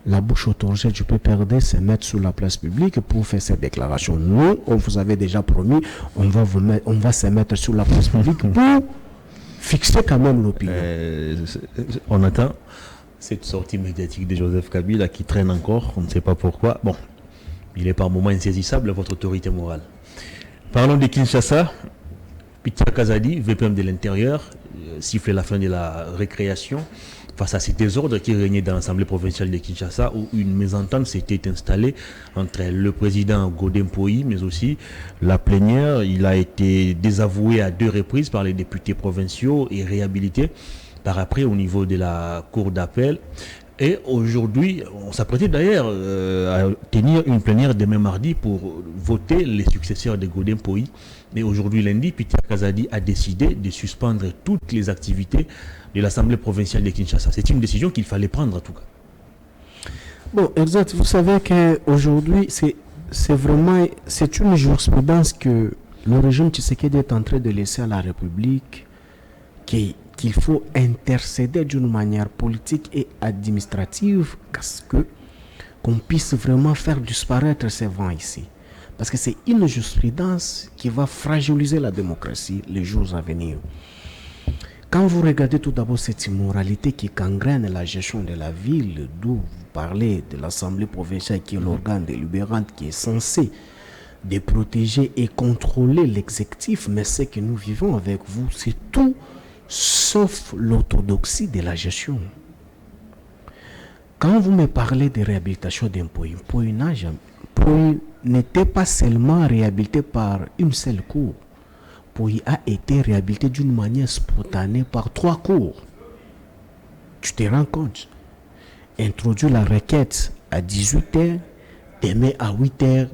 la bouche autorisée du PPRD se mettre sur la place publique pour faire cette déclaration. Nous, on vous avait déjà promis, on va se mettre sur la place publique pour fixer quand même l'opinion. On attend cette sortie médiatique de Joseph Kabila qui traîne encore, on ne sait pas pourquoi. Bon, il est par moments insaisissable, votre autorité morale. Parlons de Kinshasa. Peter Kazadi, VPM de l'Intérieur, siffle la fin de la récréation face à ces désordres qui régnaient dans l'Assemblée provinciale de Kinshasa où une mésentente s'était installée entre le président Godin Poyi mais aussi la plénière. Il a été désavoué à 2 reprises par les députés provinciaux et réhabilité par après au niveau de la cour d'appel. Et aujourd'hui, on s'apprêtait d'ailleurs à tenir une plénière demain mardi pour voter les successeurs de Godin Poyi. Mais aujourd'hui, lundi, Peter Kazadi a décidé de suspendre toutes les activités de l'Assemblée provinciale de Kinshasa. C'est une décision qu'il fallait prendre en tout cas. Bon, exact. Vous savez qu'aujourd'hui, c'est une jurisprudence que le régime Tshisekedi est en train de laisser à la République, qu'il faut intercéder d'une manière politique et administrative parce que qu'on puisse vraiment faire disparaître ces vents ici. Parce que c'est une jurisprudence qui va fragiliser la démocratie les jours à venir. Quand vous regardez tout d'abord cette immoralité qui gangrène la gestion de la ville, d'où vous parlez de l'Assemblée provinciale qui est l'organe délibérant qui est censé de protéger et contrôler l'exécutif, mais ce que nous vivons avec vous, c'est tout sauf l'orthodoxie de la gestion. Quand vous me parlez de réhabilitation d'un Poyi, Poyi n'était pas seulement réhabilité par une seule cour. Poyi a été réhabilité d'une manière spontanée par 3 cours. Tu te rends compte? Introduire la requête à 18h, demain à 8h,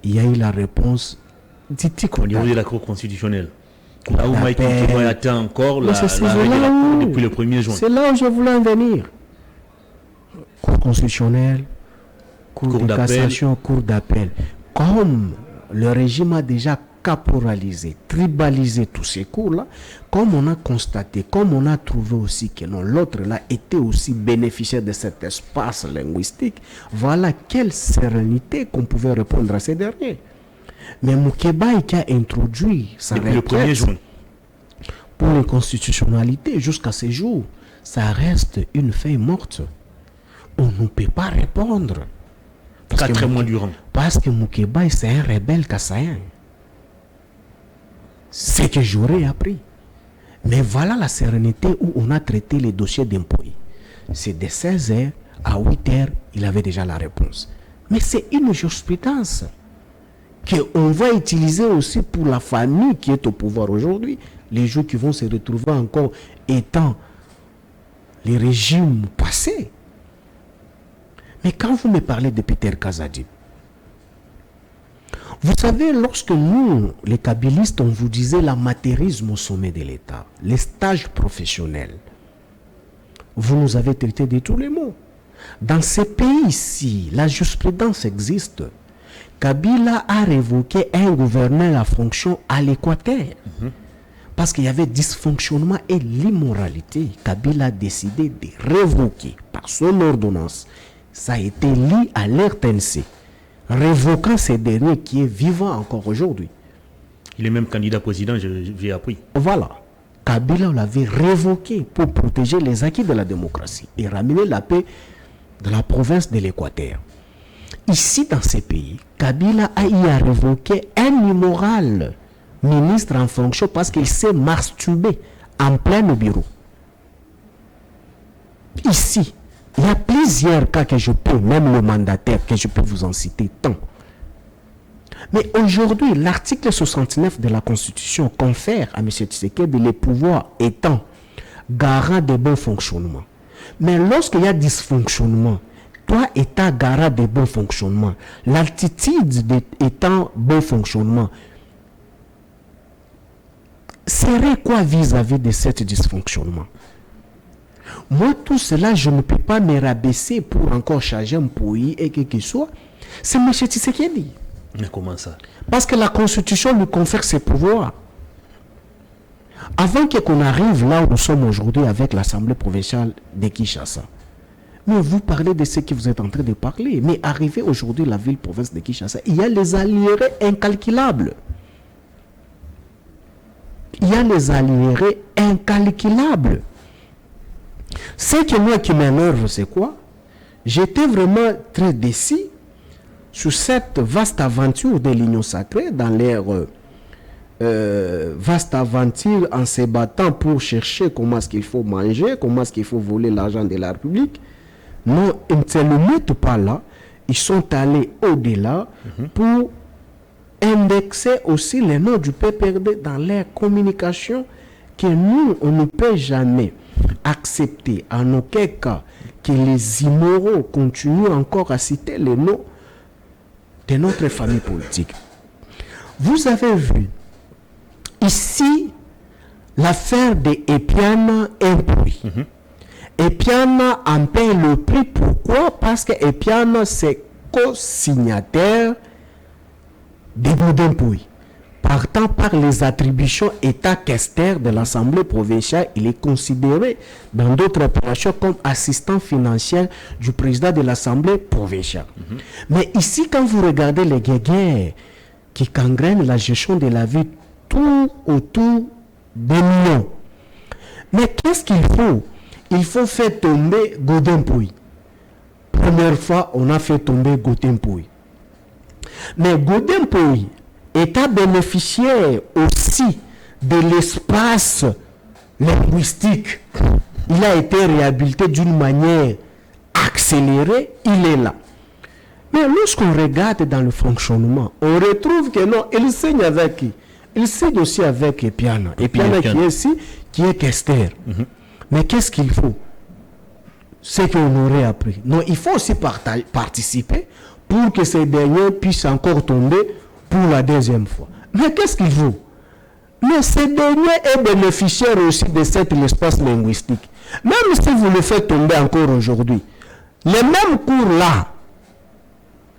il y a eu la réponse au niveau de la Cour constitutionnelle. Là où Mike attend encore la règle de la Cour depuis le 1er juin. C'est là où je voulais en venir. Cour constitutionnelle, Cour de cassation, Cour d'appel. Comme le régime a déjà caporalisé, tribalisé tous ces cours-là, comme on a constaté, comme on a trouvé aussi que non, l'autre là était aussi bénéficiaire de cet espace linguistique, voilà quelle sérénité qu'on pouvait répondre à ces derniers. Mais Moukébaï qui a introduit sa depuis le 1er juin pour l'inconstitutionnalité jusqu'à ce jour, ça reste une feuille morte. On ne peut pas répondre. 4 mois durant. Parce que Moukébaï, c'est un rebelle kassaïen. C'est que j'aurais appris. Mais voilà la sérénité où on a traité les dossiers d'impôts. C'est de 16h à 8h, il avait déjà la réponse. Mais c'est une jurisprudence qu'on va utiliser aussi pour la famille qui est au pouvoir aujourd'hui. Les jours qui vont se retrouver encore étant les régimes passés. Mais quand vous me parlez de Peter Kazadi, vous savez, lorsque nous, les kabylistes, on vous disait l'amateurisme au sommet de l'État, les stages professionnels, vous nous avez traité de tous les mots. Dans ces pays-ci, la jurisprudence existe. Kabila a révoqué un gouverneur à fonction à l'Équateur. Parce qu'il y avait dysfonctionnement et l'immoralité. Kabila a décidé de révoquer par son ordonnance. Ça a été lié à l'RTNC. Révoquant ces derniers qui est vivant encore aujourd'hui. Il est même candidat président, j'ai appris. Voilà. Kabila l'avait révoqué pour protéger les acquis de la démocratie et ramener la paix de la province de l'Équateur. Ici, dans ces pays, Kabila a eu à révoquer un immoral ministre en fonction parce qu'il s'est masturbé en plein bureau. Ici, il y a plusieurs cas que je peux, même le mandataire, que je peux vous en citer tant. Mais aujourd'hui, l'article 69 de la Constitution confère à M. Tshisekedi les pouvoirs étant garant de bon fonctionnement. Mais lorsqu'il y a dysfonctionnement, toi étant garant de bon fonctionnement, l'attitude étant bon fonctionnement, serait quoi vis-à-vis de ce dysfonctionnement? Moi, tout cela, je ne peux pas me rabaisser pour encore charger un Poyi et quel qu'il soit. C'est M. Tshisekedi. Mais comment ça? Parce que la Constitution lui confère ses pouvoirs. Avant qu'on arrive là où nous sommes aujourd'hui avec l'Assemblée provinciale de Kinshasa, mais vous parlez de ce que vous êtes en train de parler. Mais arrivé aujourd'hui la ville-province de Kinshasa, il y a les arriérés incalculables. Il y a les arriérés incalculables. Ce que moi qui m'énerve, c'est quoi? J'étais vraiment très déçu sur cette vaste aventure de l'Union sacrée, dans leur vaste aventure en se battant pour chercher comment est-ce qu'il faut manger, comment est-ce qu'il faut voler l'argent de la République. Non, ils ne se le mettent pas là. Ils sont allés au-delà pour indexer aussi les noms du PPRD dans leur communication que nous, on ne peut jamais accepter en aucun cas que les immoraux continuent encore à citer les noms de notre famille politique. Vous avez vu ici l'affaire de Epiana Impui. Epiana en paie le prix. Pourquoi? Parce que Epiana c'est co-signataire de Boudin Pouy. partant par les attributions état questeur de l'Assemblée provinciale, il est considéré dans d'autres opérations comme assistant financier du président de l'Assemblée provinciale. Mais ici, quand vous regardez les guéguerres qui gangrènent la gestion de la vie tout autour des millions, mais qu'est-ce qu'il faut? Il faut faire tomber Godin Pouy. Première fois, on a fait tomber Godin Pouy. Mais Godin Pouy est un bénéficiaire aussi de l'espace linguistique. Il a été réhabilité d'une manière accélérée, il est là. Mais lorsqu'on regarde dans le fonctionnement, on retrouve que non, il signe avec qui? Il signe aussi avec Epiana. Epiana qui est ici, qui est questeur. Mais qu'est-ce qu'il faut? C'est qu'on aurait appris. Non, il faut aussi participer pour que ces derniers puissent encore tomber pour la deuxième fois. Mais qu'est-ce qu'il faut? Mais ces derniers est bénéficiaire aussi de cet espace linguistique. Même si vous le faites tomber encore aujourd'hui, les mêmes cours-là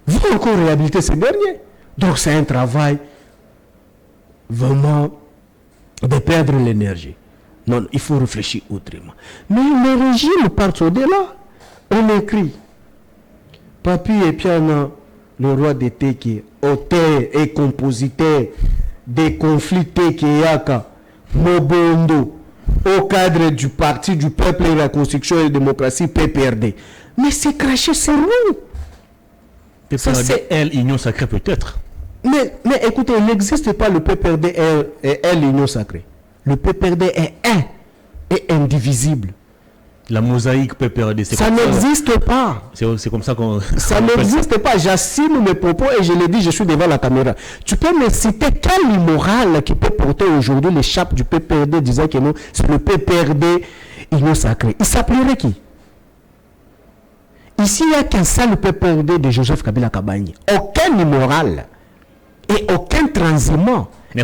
vont encore réhabiliter ces derniers. Donc c'est un travail vraiment de perdre l'énergie. Non, il faut réfléchir autrement. Mais le régime part au-delà. On écrit Papi et Piana, le roi de Teke, auteur et compositeur des conflits Teke-Yaka, Mobondo, au cadre du Parti du Peuple et la Construction et la Démocratie, PPRD. Mais c'est craché sur nous. PPRD, elle, Union Sacrée peut-être. Mais écoutez, il n'existe pas le PPRD et elle, l'Union Sacrée. Le PPRD est un et indivisible. La mosaïque PPRD, c'est ça n'existe pas. C'est comme ça qu'on... Ça n'existe pas. J'assume mes propos et je le dis, je suis devant la caméra. Tu peux me citer quel immoral qui peut porter aujourd'hui l'échappe du PPRD disant que non, c'est le PPRD Union Sacrée. Il s'appellerait qui? Ici, il n'y a qu'un seul PPRD de Joseph Kabila Kabagny. Aucun immoral et aucun transiment. Mais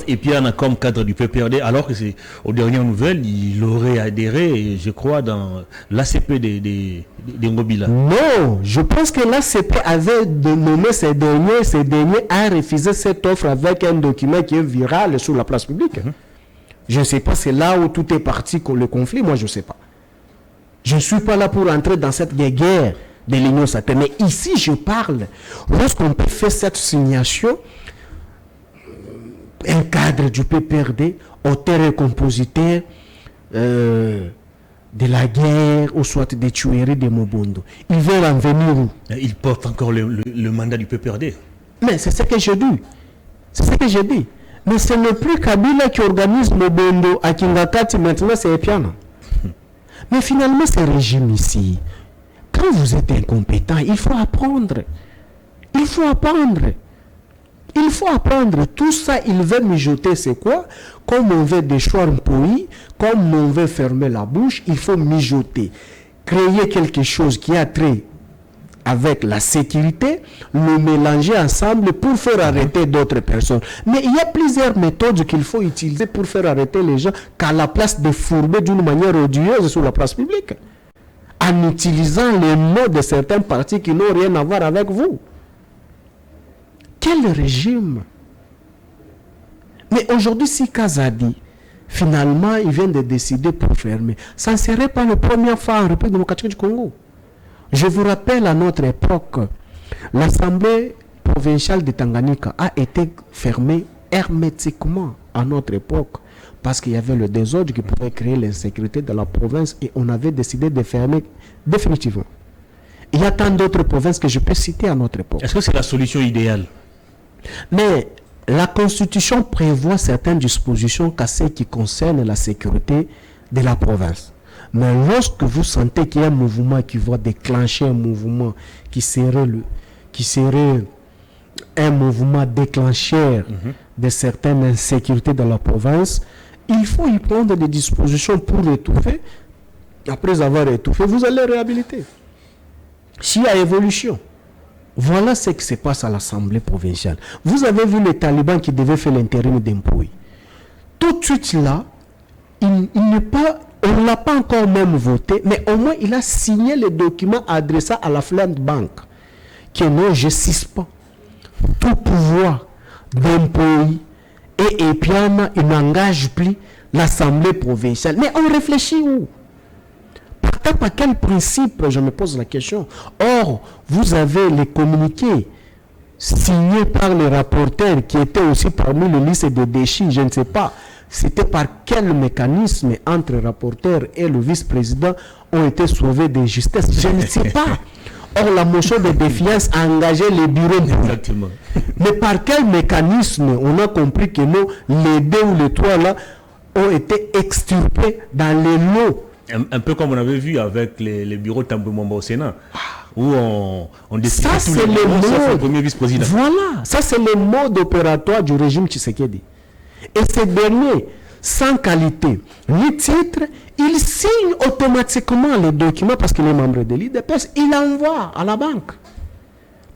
et puis on a comme cadre du PPRD, alors que c'est aux dernières nouvelles, il aurait adhéré, je crois, dans l'ACP des Ngobila. Non, je pense que l'ACP avait nommé ces derniers a refusé cette offre avec un document qui est viral sur la place publique. Je ne sais pas, c'est là où tout est parti, le conflit, moi je ne sais pas. Je ne suis pas là pour entrer dans cette guerre de l'Union Sacrée. Mais ici, je parle, lorsqu'on peut faire cette signation, un cadre du PPRD, auteur et compositeur de la guerre ou soit des tueries de Mobondo. Ils veulent en venir où? Il porte encore le mandat du PPRD. Mais c'est ce que je dis. C'est ce que je dis. Mais ce n'est plus Kabila qui organise Mobondo à Kingakati, maintenant c'est Epiana. Mais finalement, ce régime ici, quand vous êtes incompétent, il faut apprendre. Il faut apprendre. Il faut apprendre. Tout ça, il veut mijoter, c'est quoi? Comme on veut déchoir un pays, comme on veut fermer la bouche, il faut mijoter. Créer quelque chose qui a trait avec la sécurité, le mélanger ensemble pour faire arrêter d'autres personnes. Mais il y a plusieurs méthodes qu'il faut utiliser pour faire arrêter les gens qu'à la place de fourber d'une manière odieuse sur la place publique. En utilisant les mots de certains partis qui n'ont rien à voir avec vous. Quel régime? Mais aujourd'hui, si Kazadi, finalement, il vient de décider pour fermer, ça ne serait pas la première fois en République démocratique du Congo. Je vous rappelle, à notre époque, l'Assemblée provinciale de Tanganyika a été fermée hermétiquement à notre époque parce qu'il y avait le désordre qui pouvait créer l'insécurité de la province et on avait décidé de fermer définitivement. Il y a tant d'autres provinces que je peux citer à notre époque. Est-ce que c'est la solution idéale? Mais la Constitution prévoit certaines dispositions qu'à ce qui concerne la sécurité de la province. Mais lorsque vous sentez qu'il y a un mouvement qui va déclencher un mouvement qui serait un mouvement déclencheur de certaines insécurités dans la province, il faut y prendre des dispositions pour l'étouffer. Après avoir étouffé, vous allez réhabiliter. S'il y a évolution, voilà ce qui se passe à l'Assemblée provinciale. Vous avez vu les talibans qui devaient faire l'intérim d'impôts. Tout de suite là, on ne l'a pas encore même voté, mais au moins il a signé le document adressé à la Fland Bank. Que non, je ne suspends tout pouvoir d'impôts et puis il n'engage plus l'Assemblée provinciale. Mais on réfléchit où? Par quel principe, je me pose la question. Or, vous avez les communiqués signés par les rapporteurs qui étaient aussi parmi les listes de déchets, je ne sais pas. C'était par quel mécanisme entre le rapporteur et le vice-président ont été sauvés de justesse, je ne sais pas. Or, la motion de défiance a engagé les bureaux. Exactement. Mais par quel mécanisme on a compris que non, les 2 ou les 3 là ont été extirpés dans les lots? Un peu comme on avait vu avec les bureaux Tambouemamba au Sénat, où on décide Ça, tous c'est les le bureaux, sauf le mode. premier vice-président. Voilà, ça c'est le mode opératoire du régime Tshisekedi. Et ces derniers, sans qualité ni titre, ils signent automatiquement les documents parce qu'il est membre de l'IDPS, il envoie à la banque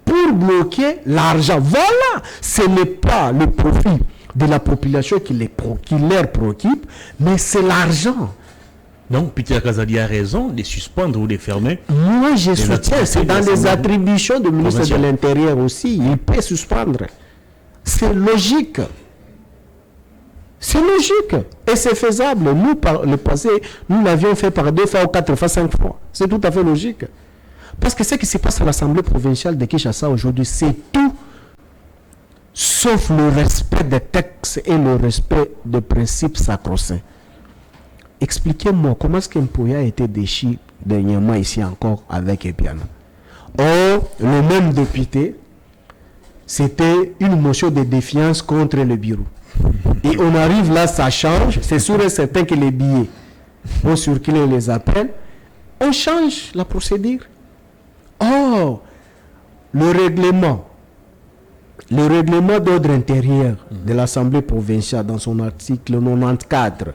pour bloquer l'argent. Voilà, ce n'est pas le profit de la population qui leur préoccupe, mais c'est l'argent. Donc, Peter Kazadi a raison de suspendre ou de fermer. Moi, je soutiens, c'est dans les attributions du ministre de l'Intérieur aussi. Il peut suspendre. C'est logique. C'est logique. Et c'est faisable. Nous, par le passé, nous l'avions fait par 2 fois ou 4 fois, 5 fois. C'est tout à fait logique. Parce que ce qui se passe à l'Assemblée provinciale de Kinshasa aujourd'hui, c'est tout sauf le respect des textes et le respect des principes sacro-saints. Expliquez-moi comment est-ce qu'Empoya a été déchu dernièrement ici encore avec Epiana. Or, le même député, c'était une motion de défiance contre le bureau. Et on arrive là, ça change. C'est sûr et certain que les billets vont circuler les appels. On change la procédure. Or, le règlement d'ordre intérieur de l'Assemblée provinciale dans son article 94,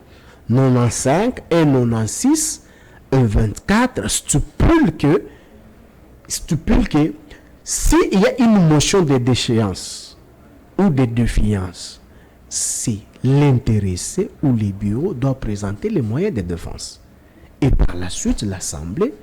95 et 96 et 24 stipule que s'il y a une motion de déchéance ou de défiance, si l'intéressé ou les bureaux doivent présenter les moyens de défense. Et par la suite, l'Assemblée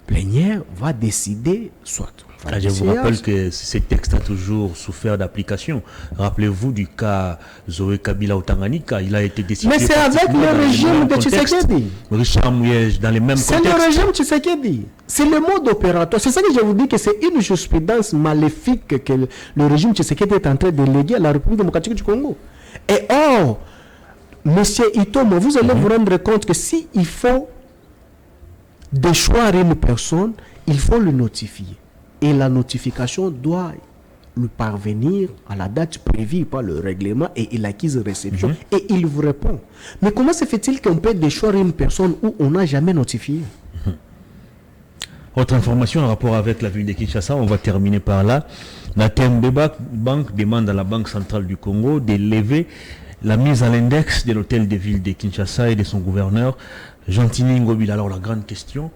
plénière va décider soit. Je vous rappelle que ce texte a toujours souffert d'application. Rappelez-vous du cas Zoé Kabila au Tanganyika. Il a été décidé. Mais c'est avec le régime de Tshisekedi. Richard Mouyej, dans les mêmes contextes. C'est le régime Tshisekedi. C'est le mode opératoire. C'est ça que je vous dis que c'est une jurisprudence maléfique que le régime Tshisekedi est en train de léguer à la République démocratique du Congo. Et or, monsieur Itomo, vous allez vous rendre compte que s'il faut déchoir une personne, il faut le notifier. Et la notification doit lui parvenir à la date prévue par le règlement et il acquise réception et il vous répond. Mais comment se fait-il qu'on peut déchoir une personne où on n'a jamais notifié? Autre information en rapport avec la ville de Kinshasa, on va terminer par là. La TMB Bank demande à la Banque centrale du Congo de lever la mise à l'index de l'hôtel de ville de Kinshasa et de son gouverneur, Gentini Ngobila. Alors la grande question,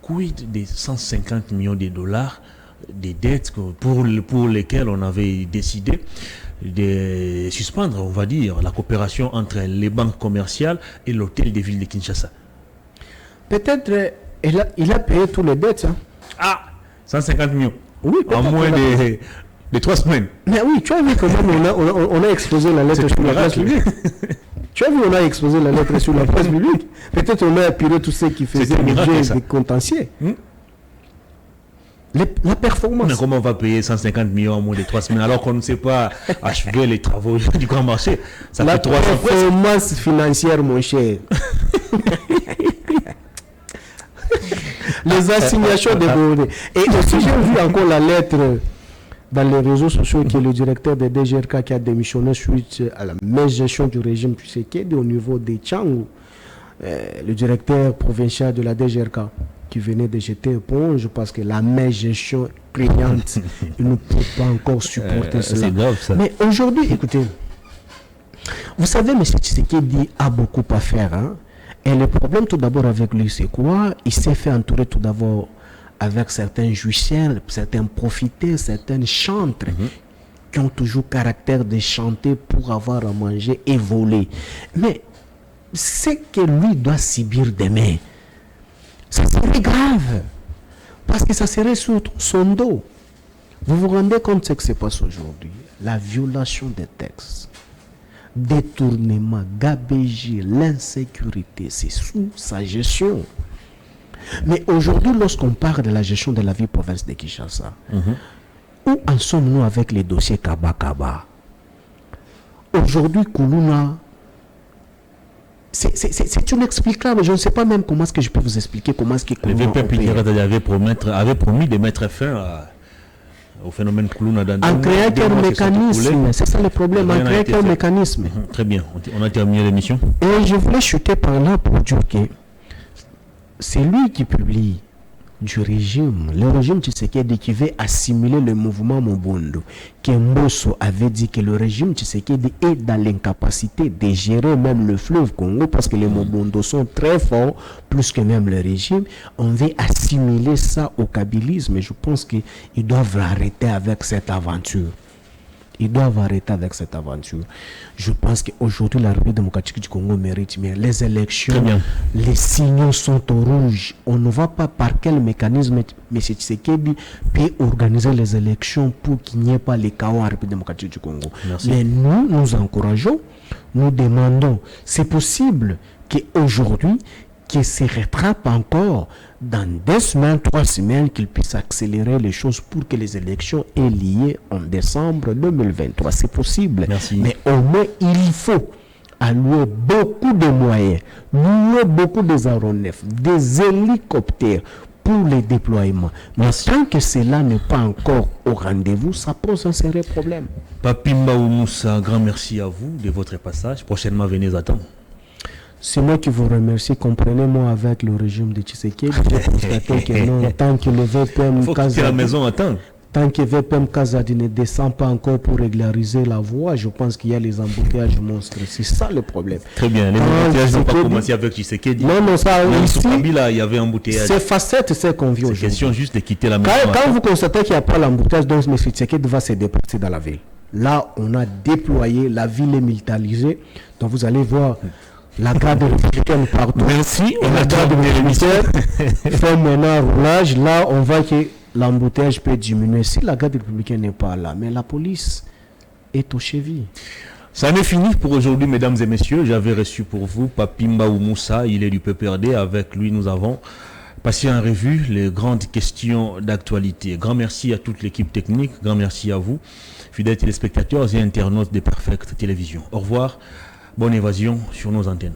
quid des 150 millions de dollars des dettes pour lesquelles on avait décidé de suspendre, on va dire, la coopération entre les banques commerciales et l'hôtel de ville de Kinshasa? Peut-être il a payé tous les dettes. Hein. Ah, 150 millions. Oui, en moins de 3 semaines. Mais oui, tu as vu quand même, on a exposé la lettre sur la place publique. Tu as vu, on a exposé la lettre sur la place publique. Peut-être on a appuyé tout ce qui faisait l'objet des contentieux. La performance. Mais comment on va payer 150 millions en moins de 3 semaines alors qu'on ne sait pas achever les travaux du grand marché? Ça la fait 3 ans. La performance financière, mon cher. Les assignations des données. Et aussi, j'ai vu encore la lettre dans les réseaux sociaux qui est le directeur de DGRK qui a démissionné suite à la gestion du régime Tshisekedi au niveau des Tchangou. Le directeur provincial de la DGRK qui venait de jeter éponge parce que la gestion cliente, il ne peut pas encore supporter cela. C'est grave ça. Mais aujourd'hui, écoutez, vous savez, M. Tshisekedi a beaucoup à faire. Hein? Et le problème tout d'abord avec lui, c'est quoi? Il s'est fait entourer tout d'abord avec certains juiciens, certains profiteurs, certaines chantres qui ont toujours caractère de chanter pour avoir à manger et voler. Mais ce que lui doit subir demain, ça serait grave. Parce que ça serait sur son dos. Vous vous rendez compte de ce qui se passe aujourd'hui? la violation des textes, détournement, gabegie, l'insécurité, c'est sous sa gestion. Mais aujourd'hui, lorsqu'on parle de la gestion de la ville province de Kinshasa, où en sommes-nous avec les dossiers Kaba Kaba? Aujourd'hui, Koulouna, c'est inexplicable. Je ne sais pas même comment est-ce que je peux vous expliquer comment est-ce que Koulouna... Le VP avait promis de mettre fin au phénomène Koulouna. En créant quel mécanisme? C'est ça le problème, en créant quel mécanisme? Très bien, on a terminé l'émission. Et je voulais chuter par là pour dire que c'est lui qui publie du régime, le régime Tshisekedi qui veut assimiler le mouvement Mobundo. Kemboso avait dit que le régime Tshisekedi est dans l'incapacité de gérer même le fleuve Congo parce que les Mobundo sont très forts, plus que même le régime. On veut assimiler ça au kabylisme et je pense qu'ils doivent arrêter avec cette aventure. Ils doivent arrêter avec cette aventure. Je pense qu'aujourd'hui, la République démocratique du Congo mérite bien. Les élections, les signaux sont au rouge. On ne voit pas par quel mécanisme M. Tshisekedi peut organiser les élections pour qu'il n'y ait pas les chaos en République démocratique du Congo. Merci. Mais nous encourageons, nous demandons, c'est possible qu'aujourd'hui, qu'il se rattrape encore dans 2 semaines, 3 semaines, qu'il puisse accélérer les choses pour que les élections aient lieu en décembre 2023. C'est possible. Merci. Mais au moins, il faut allouer beaucoup de moyens, louer beaucoup des aéronefs, des hélicoptères pour les déploiements. Mais tant que cela n'est pas encore au rendez-vous, ça pose un sérieux problème. Papimba Oumoussa, grand merci à vous de votre passage. Prochainement, venez attendre. C'est moi qui vous remercie. Comprenez-moi avec le régime de Tshisekedi. J'ai constaté que non, tant que le VPM Kazadi ne descend pas encore pour régulariser la voie, je pense qu'il y a les embouteillages monstres. C'est ça le problème. Très bien. Les embouteillages n'ont pas commencé avec Tshisekedi. Non, ça ici, Kabila, il y avait embouteillage. C'est facette, c'est qu'on vit aujourd'hui. C'est question juste de quitter la maison. Quand vous constatez qu'il n'y a pas l'embouteillage, donc M. Tshisekedi va se déplacer dans la ville. Là, on a déployé, la ville est militarisée. Donc vous allez voir la garde républicaine partout. Merci. Et la garde militaire fait maintenant roulage. Là, on voit que l'embouteillage peut diminuer si la garde républicaine n'est pas là. Mais la police est aux chevilles. Ça en est fini pour aujourd'hui, mesdames et messieurs. J'avais reçu pour vous Papimba Oumoussa. Il est du PPRD. Avec lui, nous avons passé en revue les grandes questions d'actualité. Grand merci à toute l'équipe technique. Grand merci à vous, fidèles téléspectateurs et internautes de Perfect Télévision. Au revoir. Bonne évasion sur nos antennes.